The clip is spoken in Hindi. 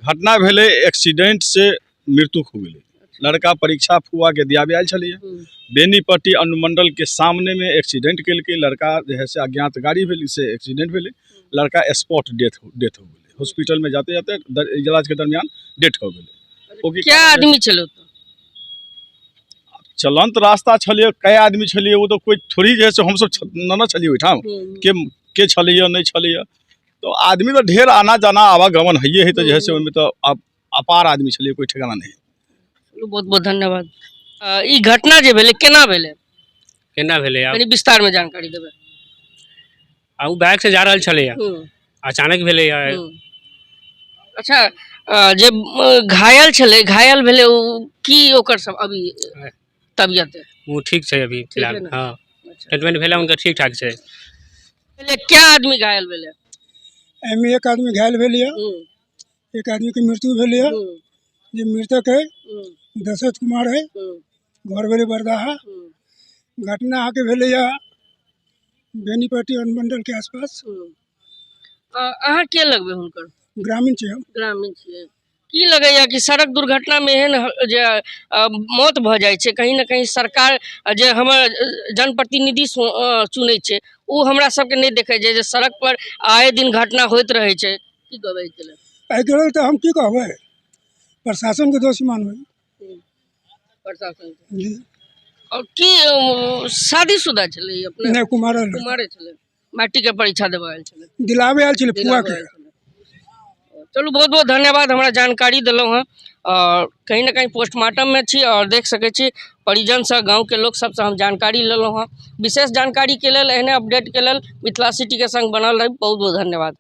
घटना भेले एक्सीडेंट से मृत्यु हो गई। लड़का परीक्षा फुआ के दियाबे आयल छलिए, बेनीपट्टी अनुमंडल के सामने में एक्सीडेंट के लड़का जो है से अज्ञात गाड़ी भेल से एक्सीडेंट भेले। लड़का स्पॉट डेथ हो गई। हॉस्पिटल में जाते जाते इलाज के दरमियान डेथ हो गई। क्या आदमी चलो चलंत रास्ता छलिए, कई आदमी छलिए, वो तो कोई थोड़ी जैसे हम सब न छलिए ओठाम के छलिए नहीं छलिए। तो आदमी तो ढेर आना जाना आवागमन है तो जैसे उनमें तो अपार आदमी छलिए, कोई ठिकाना नहीं। बहुत बहुत धन्यवाद। ई घटना जे भेले केना भेले यानी विस्तार में जानकारी देबे। उ बाइक से जा रहल छले, अचानक भेले। अच्छा, जे घायल भेले की ओकर सब अभी तबियत वो ठीक है अभी फिलहाल। हां, ट्रीटमेंट भेले उनका ठीक ठाक है। पहले क्या आदमी घायल भेले? एमे एक आदमी घायल भेल, एक आदमी के मृत्यु भेल। जे मृतक है दशरथ कुमार है, घर भेले बरदाहा। घटना आके भेले बेनीपट्टी अनुमंडल के आसपास। अहाँ के लगबे हुनकर? ग्रामीण छे हम। ग्रामीण छे। की लगैया कि सड़क दुर्घटना में एहन जे मौत भ जाय छे, कहीं न कहीं सरकार जे हमर जनप्रतिनिधि चुनै छे वो हमरा सबके नहीं देखे जे सड़क पर आए दिन घटना होइत रहे छे। की कहबै के लेल? एके तो हम की कहबै, प्रशासन के दोषी मानबै। प्रशासन जी। और की शादीशुदा छले अपने? नहीं, कुमारे छले। मैट्रिक के परीक्षा देबे आयल छले, दिलावे आयल छले फुआ के। चलू बहुत बहुत धन्यवाद, हमरा जानकारी दिलौं हैं। और कहीं ना कहीं पोस्टमार्टम में छी और देख सके छी परिजन से गाँव के लोग सबसे हम जानकारी लेलौं हैं। विशेष जानकारी के लेल एहने अपडेट के लेल मिथिला सिटी के संग बनल रही। बहुत बहुत धन्यवाद।